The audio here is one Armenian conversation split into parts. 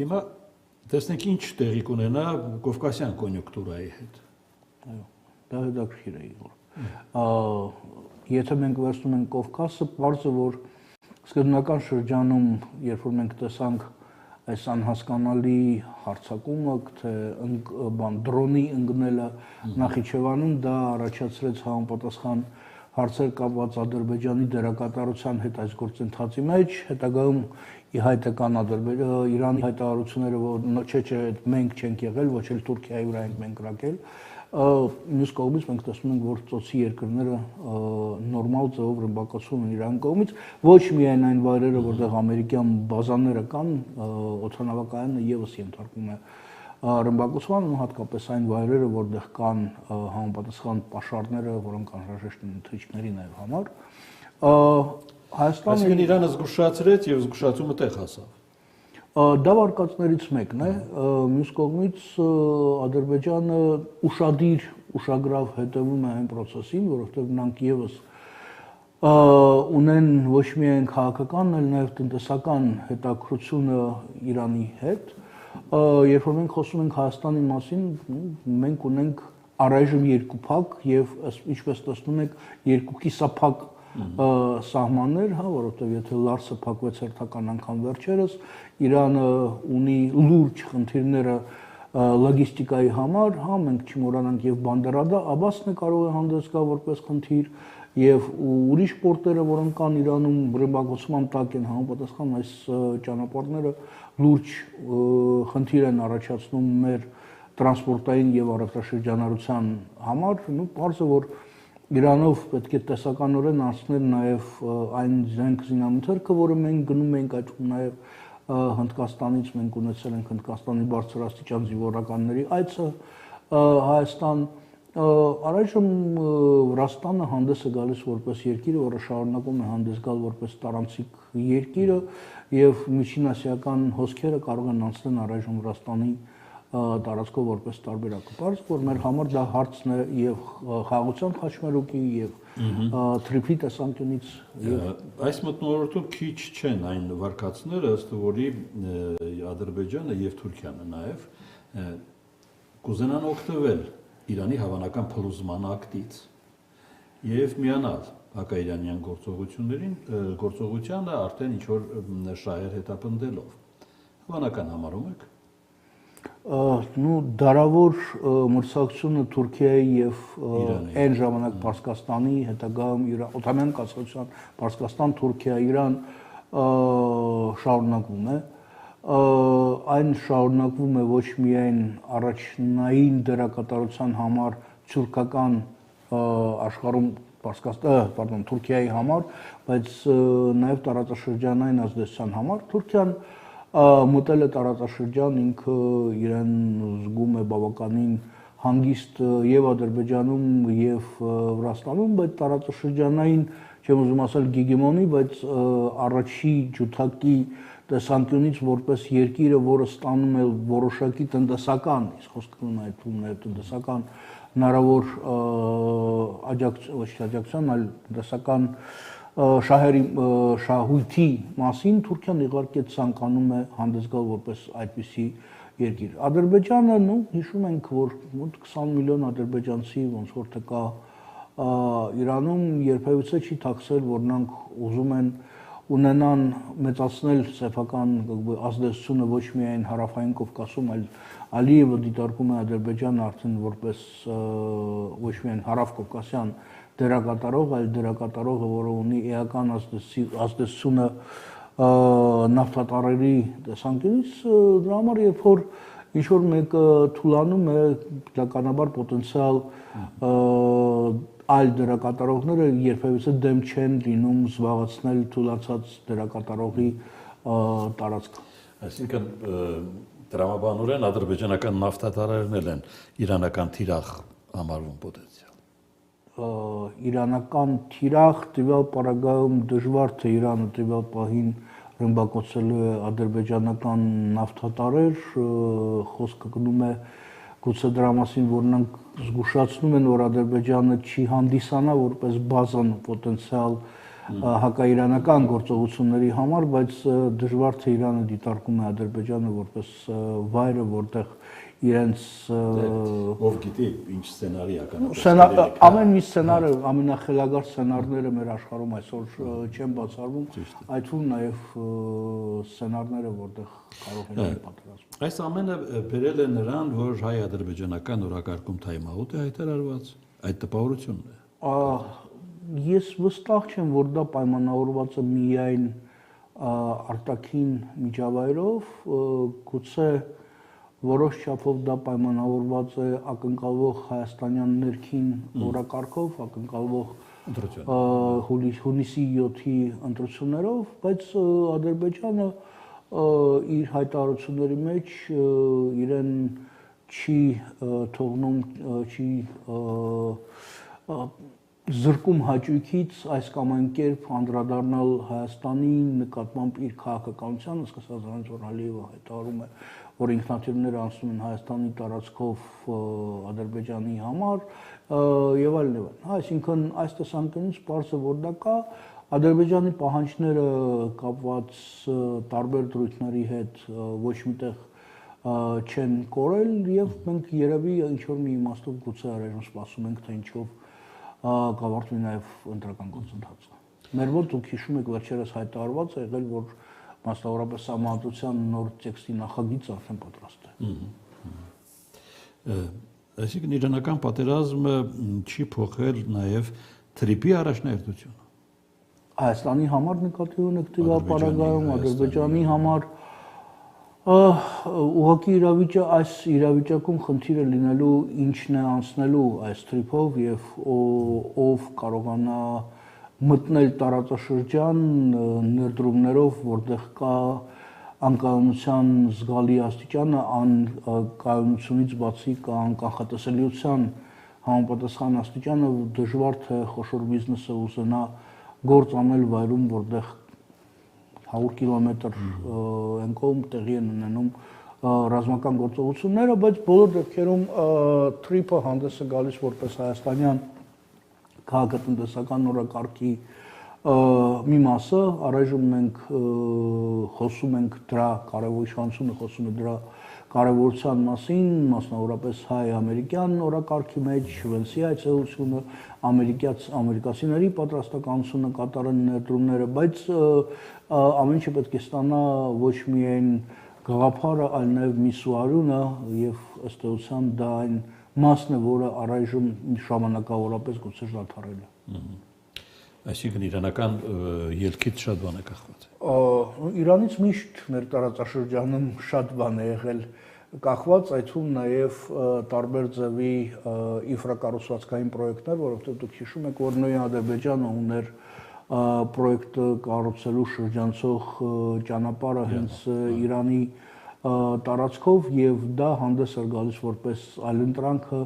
Հիմա տեսնենք ինչ տեղի կունենա կովկասյան կոնյունկտուրայի հետ։ Այո, դա հետաքրքիր է Իգոր։ Եթե մենք վերցնում ենք Կովկասը, պարզ է, որ սկզբնական շրջանում, երբ որ մենք տեսանք այս անհասկանալի հարձակումը, թե դրոնի ընկնելը Նախիջևանում, դա առաջացրեց համապատասխան հարցեր կապված Ադրբեջանի դերակատարության հետ այս գործընթացի մեջ, հետագայում ի հայտ եկան Իրանի հայտարարությունները, որ չէ, մենք չենք եղել, ոչ էլ Թուրքիայի վրա ենք մենք կրակել, մյուս կողմից մենք տեսնում ենք, որ ծոցի երկրները նորմալ ձևով ռմբակոծվում են Իրանի կողմից, ոչ միայն այն վայրերը, որտեղ ամերիկյան բազաները կան, օդանավակայանը եւս ենթարկվում է ռմբակոծման, ու հատկապես այն վայրերը, որտեղ կան համապատասխան պաշարները, որոնք անհրաժեշտ են թռիչքների նաև համար։ Այսինքն Իրանը զգուշացրեց եւ զգուշացումը տեղ հասավ։ Դա վարկածներից մեկն է, մյուս կողմից Ադրբեջանը ուշագրավ հետևում է այն process-ին, որովհետև նրանք եւս ունեն ոչ միայն քաղաքական, այլ նաև տնտեսական հետաքրությունը Իրանի հետ։ Երբ որ մենք խոսում ենք Հայաստանի մասին, մենք ունենք առայժմ երկու փակ եւ ինչպես տեսնում եք, երկու կիսափակ սահմաններ, հա, որովհետև եթե Լարսը փակվեց հերթական անգամ վերջերս, Իրանը ունի լուրջ խնդիրները լոգիստիկայի համար, հա, մենք չմոռանանք եւ Բանդերադա Աբասն է կարող է հանդես գալ որպես խնդիր եւ ուրիշ պորտերը, որոնք կան Իրանում ռմբակոծման տակ են, համապատասխան այս ճանապարհները լուրջ խնդիր են առաջացնում մեր տրանսպորտային եւ առևտրաշրջանառության համար, ու պարզ է, որ Իրանով պետք է տեսականորեն անցնել նաեւ այն զենք զինամթերքը, որը մենք գնում ենք, այդ նաեւ Հնդկաստանից մենք ունեցել ենք Հնդկաստանի բարձրաստիճան զինվորականների այցը Հայաստան, առայժմ Վրաստանը հանդես է գալիս որպես երկիր, որը շարունակում է հանդես գալ որպես տարանցիկ երկիրը եւ միջինասիական հոսքերը կարող են անցնել առայժմ Վրաստանի տարածքով որպես տարբերակ։ Պարզ որ մեր համար դա հարցն է եւ խաղաղության խաչմերուկի եւ թրիփի տեսանկյունից այս մթնոլորտում քիչ չեն այն վարկածները, ըստ որի Ադրբեջանը եւ Թուրքիանը նաեւ կուզենան օգտվել Իրանի հավանական փլուզման ակտից եւ միանալ հակաիրանյան գործողությանը արդեն ինչ որ շահեր հետապնդելով։ Հավանական համարում եք։ Ну, դարավոր մրցակցությունը Թուրքիայի եւ այն ժամանակ Պարսկաստանի, հետագայում օտամյան կազմակերպության Պարսկաստան, Թուրքիա, Իրան շարունակվում է։ Այն շարունակվում է ոչ միայն առաջնային դերակատարության համար թուրքական աշխարհում Թուրքիայի համար, բայց նաեւ տարածաշրջանային ազդեցության համար։ Թուրքիան մտել է տարածաշրջան, ինքը իրեն զգում է բավականին հանգիստ եւ Ադրբեջանում եւ Վրաստանում, բայց տարածաշրջանային, չեմ ուզում ասել գեգեմոնի, բայց առաջի ջութակի տեսանկյունից որպես երկիրը, որը ստանում է որոշակի տնտեսական, իսկ խոսքը նայում նաեւ տնտեսական հնարավոր աջակցություն, այլ տնտեսական շահույթի մասին Թուրքիան իհարկե ցանկանում է հանդես գալ որպես այդպիսի երկիր։ Ադրբեջանը, հիշում ենք, որ մոտ 20 միլիոն ադրբեջանցի ոնց որ թե կա Իրանում, երբևիցե չի թաքցել, որ նրանք ուզում են ունենան մեծացնել սեփական ազդեցությունը ոչ միայն հարավային Կովկասում, այլ Ալիևը դիտարկում է Ադրբեջանը արդեն որպես ոչ միայն հարավ-կովկասյան դերակատարող, այլ դերակատարողը, որը ունի էական ազդեցությունը նավթատարների տեսանկյունից, դրա համար երբ որ ինչ որ մեկը թուլանում է, բնականաբար պոտենցիալ այլ դերակատարողները երբևիցե դեմ չեն լինում զբաղեցնել թուլացած դերակատարողի տարածքը։ Այսինքն դրամաբանորեն ադրբեջանական նավթատարներն են իրանական թիրախ համարվում պոտենցիալ։ Իրանական թիրախ տվյալ պարագայում դժվար թե Իրանը տվյալ պահին ռմբակոծելու է ադրբեջանական նավթատարեր, խոսքը գնում է գուցե դրա մասին, որ նրանք զգուշացնում են, որ Ադրբեջանը չի հանդիսանա որպես բազան պոտենցիալ հակաիրանական գործողությունների համար, բայց դժվար թե Իրանը դիտարկում է Ադրբեջանը որպես վայրը, որտեղ իրենց ով գիտի ինչ սցենարի ականատեսների ամեն մի սցենարը, ամենախելագար սցենարները մեր աշխարհում այսօր չեն բացառվում, այդ թվում նաև սցենարները, որտեղ կարող են լինել պատերազմ։ Այս ամենը բերել է նրան, որ հայ-ադրբեջանական օրակարգում թայմաուտ է հայտարարված, այդ տպավորությունն է։ Ես վստահ չեմ, որ դա պայմանավորված է միայն արտաքին միջավայրով, գուցե որոշ չափով դա պայմանավորված է ակնկալվող հայաստանյան ներքին օրակարգով, ակնկալվող հունիսի 7-ի ընտրություններով, բայց Ադրբեջանը իր հայտարարությունների մեջ իրեն չի թողնում, չի զրկում հաճույքից այս կամ այն կերպ անդրադառնալ Հայաստանի նկատմամբ իր քաղաքականությանը, սկսած նրանից, որ Ալիևը հայտարարում է, որ ինքնաթիռները անցնում են Հայաստանի տարածքով Ադրբեջանի համար եւ այլն եւ այլն։ Այսինքն այս տեսանկյունից պարզ է, որ դա կա Ադրբեջանի պահանջները կապված տարբեր դրույթների հետ ոչ միտեղ չեն կորել եւ մենք երևի ինչ որ մի իմաստով գուցե առայժմ սպասում ենք, թե ինչով կավարտվի նաև ընտրական գործընթացը։ Մեր մոտ դուք հիշում եք վերջերս հայտարարված է եղել, որ մասնավորապես Սահմանադրության նոր տեքստի նախագիծը արդեն պատրաստ է։ Այսինքն իրանական պատերազմը չի փոխել նաև թրիպի առաջնահերթությունը։ Հայաստանի համար նկատի ունեք տիվապարագայում, Ադրբեջանի համար ուղղակի այս իրավիճակում խնդիրը լինելու ինչն է անցնելու այս թրիփով եւ ով կարողանա մտնել տարածաշրջան ներդրումներով, որտեղ կա անկայունության զգալի աստիճանը, անկայունությունից բացի կա անկանխատեսելիության համապատասխան աստիճանը, դժվար թե խոշոր բիզնեսը ուզենա գործ անել վայրում, որտեղ 100 կիլոմետր են կողմ տեղի են ունենում ռազմական գործողությունները, բայց բոլոր դեպքերում թրիփը հանդես է գալիս որպես հայաստանյան քաղաքատնտեսական օրակարգի մի մասը, առայժմ մենք խոսում ենք դրա կարևորությունը, խոսում է դրա կարևորության մասին, մասնավորապես հայ-ամերիկյան օրակարգի մեջ, Վենսի այցելությունը, ամերիկացիների պատրաստականությունը կատարեն ներդրումները, բայց ամեն ինչը պետք է ստանա ոչ միայն գաղափարը, այլ նաև միսուարյունը եւ ըստ էության դա այն մասն է, որը առայժմ ժամանակավորապես գուցե շատարել է։ Այսինքն իրանական ելքից շատ բան է կախված։ Իրանից միշտ մեր տարածաշրջանում շատ բան է եղել կախված, այդ թվում նաև տարբեր ձևի ինֆրակառուցվածքային պրոյեկտներ, որովհետև դուք հիշում եք, որ նույն Ադրբեջանը ուներ պրոյեկտը կառուցելու շրջանցող ճանապարհը հենց Իրանի տարածքով եւ դա հանդես էր գալիս որպես այլընտրանքը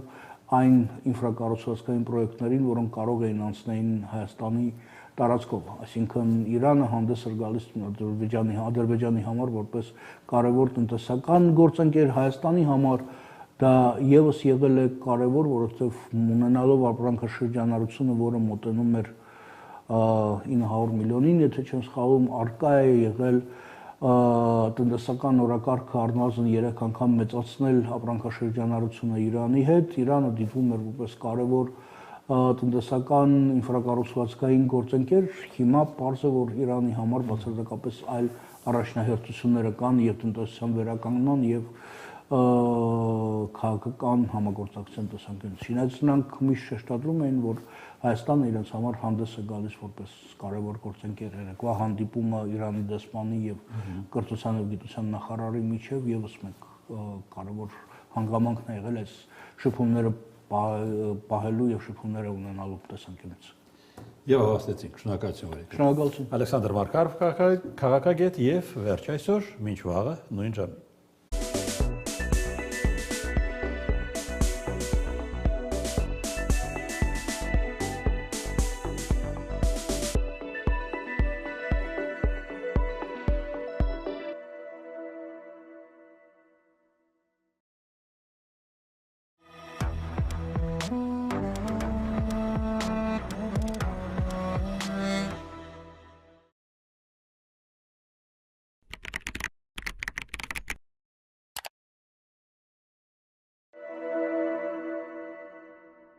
այն ինֆրակառուցվածքային պրոյեկտներին, որոնք կարող էին անցնել Հայաստանի տարածքով, այսինքն Իրանը հանդես էր գալիս Ադրբեջանի համար որպես կարևոր տնտեսական գործընկեր, Հայաստանի համար դա եւս եղել է կարևոր, որովհետեւ ունենալով ապրանքաշրջանառությունը, որը մոտենում էր 900 միլիոնին, եթե չեմ սխալվում, արկա է եղել տնտեսական օրակարգը առնվազն 3 անգամ մեծացնել ապրանքաշրջանառությունը Իրանի հետ, Իրանը դիտվում էր որպես կարևոր տնտեսական ինֆրակառուցվածքային գործընկեր, հիմա պարզ է, որ Իրանի համար բացարձակապես այլ առաջնահերթությունները կան եւ տնտեսության վերականգնման եւ քաղաքական համագործակցության տեսանկյունից։ Չնայած նրանք միշտ շեշտադրում էին, որ Հայաստանը իրենց համար հանդես է գալիս որպես կարևոր գործընկեր, երեկվա հանդիպումը Իրանի դեսպանի եւ կրթության եւ գիտության նախարարի միջեւ եւս մեկ կարևոր հանգամանքն է եղել այս շփումները պահելու եւ շփումները ունենալու տեսանկյունից։ Եվ հավաստեցինք, շնորհակալություն։ Շնորհակալություն։ Ալեքսանդր Մարկարով քաղաքագետ եւ վերջ այսօր, մինչ վաղը նույն ժամին։